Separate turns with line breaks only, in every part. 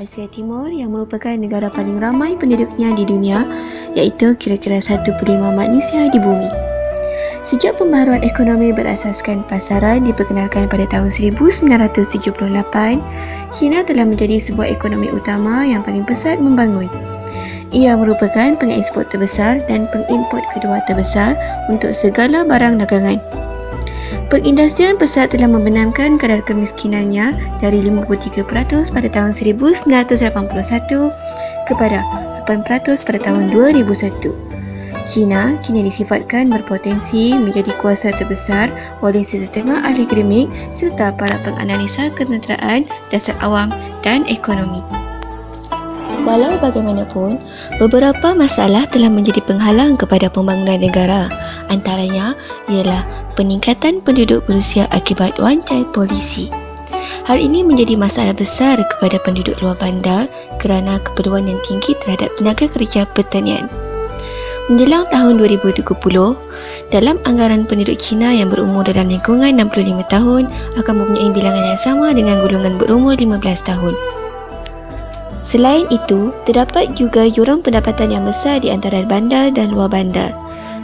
Asia Timur yang merupakan negara paling ramai penduduknya di dunia, iaitu kira-kira 1/5 manusia di bumi. Sejak pembaharuan ekonomi berasaskan pasaran diperkenalkan pada tahun 1978, China telah menjadi sebuah ekonomi utama yang paling pesat membangun. Ia merupakan pengeksport terbesar dan pengimport kedua terbesar untuk segala barang dagangan. Perindustrian pesat telah membenamkan kadar kemiskinannya dari 53% pada tahun 1981 kepada 8% pada tahun 2001. China kini disifatkan berpotensi menjadi kuasa terbesar oleh sesetengah ahli akademik serta para penganalisa ketenteraan dasar awam dan ekonomi. Walau bagaimanapun, beberapa masalah telah menjadi penghalang kepada pembangunan negara. Antaranya ialah peningkatan penduduk berusia akibat wancai polisi. Hal ini menjadi masalah besar kepada penduduk luar bandar kerana keperluan yang tinggi terhadap tenaga kerja pertanian. Menjelang tahun 2030, dalam anggaran penduduk China yang berumur dalam lingkungan 65 tahun akan mempunyai bilangan yang sama dengan golongan berumur 15 tahun. Selain itu, terdapat juga jurang pendapatan yang besar di antara bandar dan luar bandar.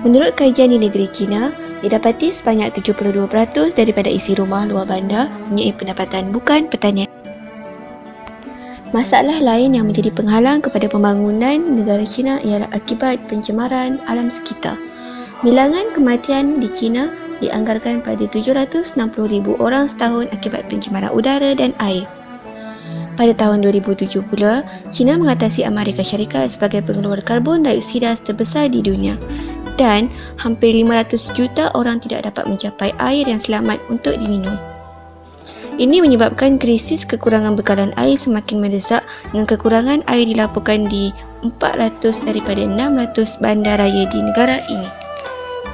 Menurut kajian di negeri China, didapati sebanyak 72% daripada isi rumah luar bandar mempunyai pendapatan bukan pertanian. Masalah lain yang menjadi penghalang kepada pembangunan negara China ialah akibat pencemaran alam sekitar. Bilangan kematian di China dianggarkan pada 760,000 orang setahun akibat pencemaran udara dan air. Pada tahun 2007 pula, China mengatasi Amerika Syarikat sebagai pengeluar karbon dioksida terbesar di dunia dan hampir 500 juta orang tidak dapat mencapai air yang selamat untuk diminum. Ini menyebabkan krisis kekurangan bekalan air semakin mendesak dengan kekurangan air dilaporkan di 400 daripada 600 bandar raya di negara ini.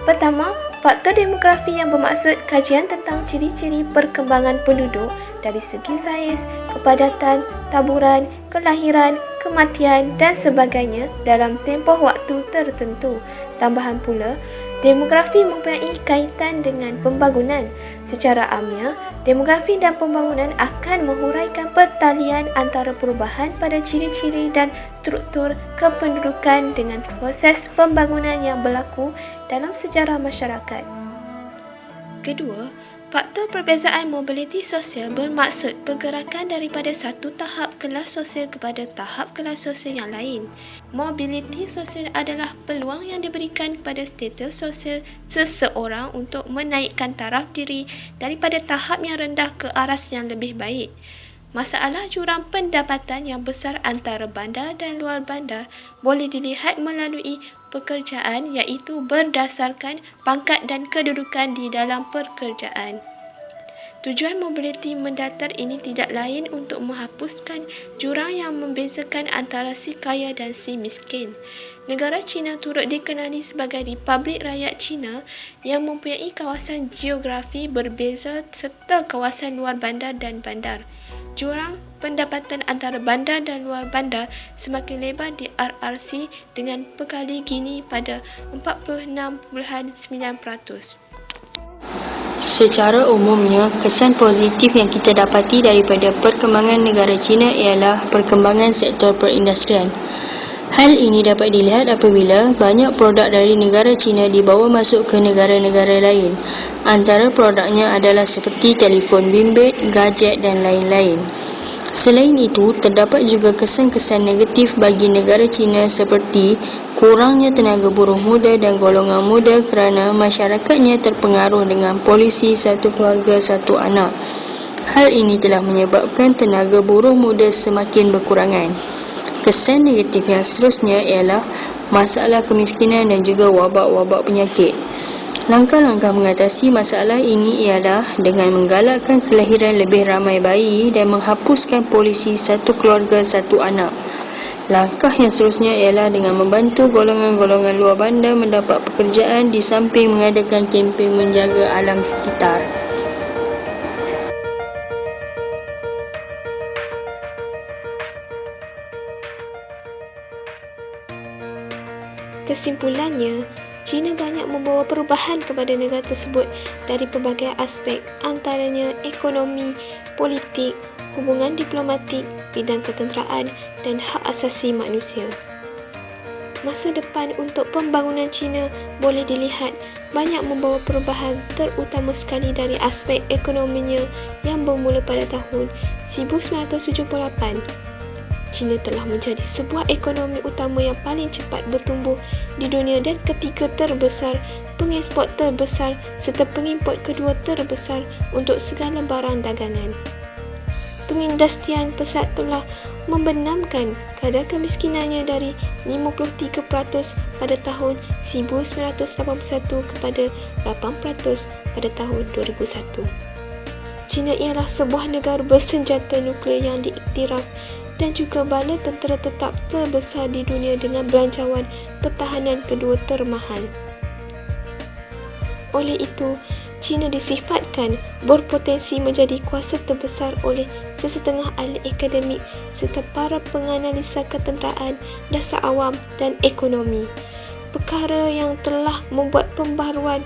Pertama, faktor demografi yang bermaksud kajian tentang ciri-ciri perkembangan penduduk dari segi saiz, kepadatan, taburan, kelahiran, kematian dan sebagainya dalam tempoh waktu tertentu. Tambahan pula, demografi mempunyai kaitan dengan pembangunan. Secara amnya, demografi dan pembangunan akan menghuraikan pertalian antara perubahan pada ciri-ciri dan struktur kependudukan dengan proses pembangunan yang berlaku dalam sejarah masyarakat. Kedua, faktor perbezaan mobiliti sosial bermaksud pergerakan daripada satu tahap kelas sosial kepada tahap kelas sosial yang lain. Mobiliti sosial adalah peluang yang diberikan kepada status sosial seseorang untuk menaikkan taraf diri daripada tahap yang rendah ke aras yang lebih baik. Masalah jurang pendapatan yang besar antara bandar dan luar bandar boleh dilihat melalui pekerjaan iaitu berdasarkan pangkat dan kedudukan di dalam pekerjaan. Tujuan mobiliti mendatar ini tidak lain untuk menghapuskan jurang yang membezakan antara si kaya dan si miskin. Negara China turut dikenali sebagai Republik Rakyat China yang mempunyai kawasan geografi berbeza serta kawasan luar bandar dan bandar. Jurang pendapatan antara bandar dan luar bandar semakin lebar di RRC dengan perkali gini pada 46.9%.
Secara umumnya, kesan positif yang kita dapati daripada perkembangan negara China ialah perkembangan sektor perindustrian. Hal ini dapat dilihat apabila banyak produk dari negara China dibawa masuk ke negara-negara lain. Antara produknya adalah seperti telefon bimbit, gadget dan lain-lain. Selain itu, terdapat juga kesan-kesan negatif bagi negara China seperti kurangnya tenaga buruh muda dan golongan muda kerana masyarakatnya terpengaruh dengan polisi satu keluarga satu anak. Hal ini telah menyebabkan tenaga buruh muda semakin berkurangan. Kesan negatif yang seterusnya ialah masalah kemiskinan dan juga wabak-wabak penyakit. Langkah-langkah mengatasi masalah ini ialah dengan menggalakkan kelahiran lebih ramai bayi dan menghapuskan polisi satu keluarga satu anak. Langkah yang seterusnya ialah dengan membantu golongan-golongan luar bandar mendapat pekerjaan di samping mengadakan kempen menjaga alam sekitar.
Kesimpulannya, China banyak membawa perubahan kepada negara tersebut dari pelbagai aspek, antaranya ekonomi, politik, hubungan diplomatik, bidang ketenteraan dan hak asasi manusia. Masa depan untuk pembangunan China boleh dilihat banyak membawa perubahan, terutama sekali dari aspek ekonominya yang bermula pada tahun 1978. China telah menjadi sebuah ekonomi utama yang paling cepat bertumbuh di dunia dan ketiga terbesar, pengeksport terbesar serta pengimport kedua terbesar untuk segala barang dagangan. Pengindustrian pesat telah membenamkan kadar kemiskinannya dari 53% pada tahun 1981 kepada 8% pada tahun 2001. China ialah sebuah negara bersenjata nuklear yang diiktiraf dan juga bala tentera tetap terbesar di dunia dengan belanjawan pertahanan kedua termahal. Oleh itu, China disifatkan berpotensi menjadi kuasa terbesar oleh sesetengah ahli akademik serta para penganalisa ketenteraan, dasar awam dan ekonomi. Perkara yang telah membuat pembaharuan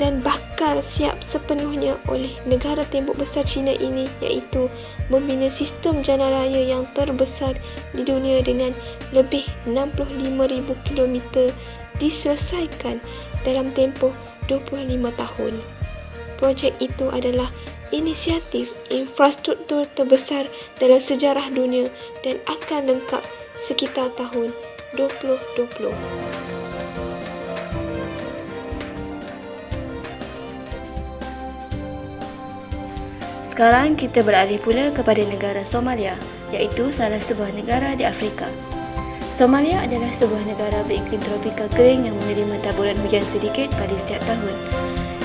dan bakal siap sepenuhnya oleh negara tembok besar China ini, iaitu membina sistem jalan raya yang terbesar di dunia dengan lebih 65,000 kilometer diselesaikan dalam tempoh 25 tahun. Projek itu adalah inisiatif infrastruktur terbesar dalam sejarah dunia dan akan lengkap sekitar tahun 2020.
Sekarang kita beralih pula kepada negara Somalia, iaitu salah sebuah negara di Afrika. Somalia adalah sebuah negara beriklim tropika kering yang menerima taburan hujan sedikit pada setiap tahun.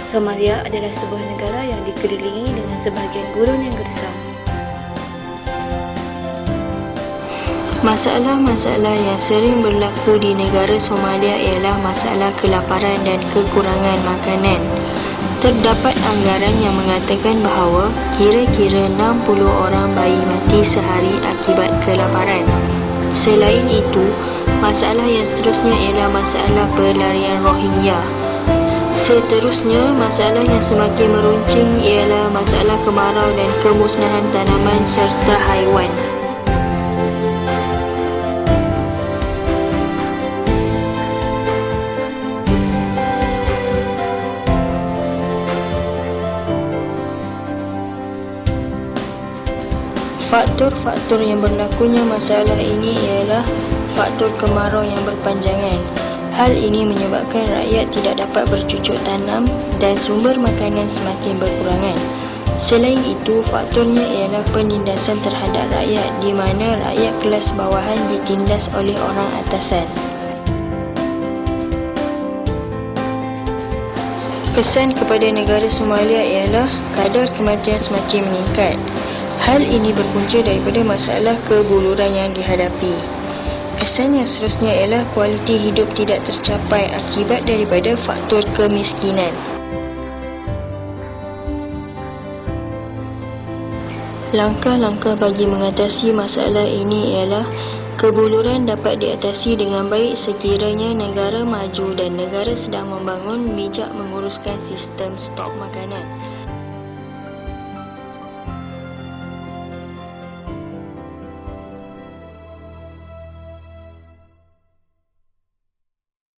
Somalia adalah sebuah negara yang dikelilingi dengan sebahagian gurun yang gersang.
Masalah-masalah yang sering berlaku di negara Somalia ialah masalah kelaparan dan kekurangan makanan. Terdapat anggaran yang mengatakan bahawa kira-kira 60 orang bayi mati sehari akibat kelaparan. Selain itu, masalah yang seterusnya ialah masalah pelarian Rohingya. Seterusnya, masalah yang semakin meruncing ialah masalah kemarau dan kemusnahan tanaman serta haiwan. Faktor-faktor yang berlakunya masalah ini ialah faktor kemarau yang berpanjangan. Hal ini menyebabkan rakyat tidak dapat bercucuk tanam dan sumber makanan semakin berkurangan. Selain itu, faktornya ialah penindasan terhadap rakyat di mana rakyat kelas bawahan ditindas oleh orang atasan. Kesan kepada negara Somalia ialah kadar kematian semakin meningkat. Hal ini berpunca daripada masalah kebuluran yang dihadapi. Kesan yang seterusnya ialah kualiti hidup tidak tercapai akibat daripada faktor kemiskinan. Langkah-langkah bagi mengatasi masalah ini ialah kebuluran dapat diatasi dengan baik sekiranya negara maju dan negara sedang membangun bijak menguruskan sistem stok makanan.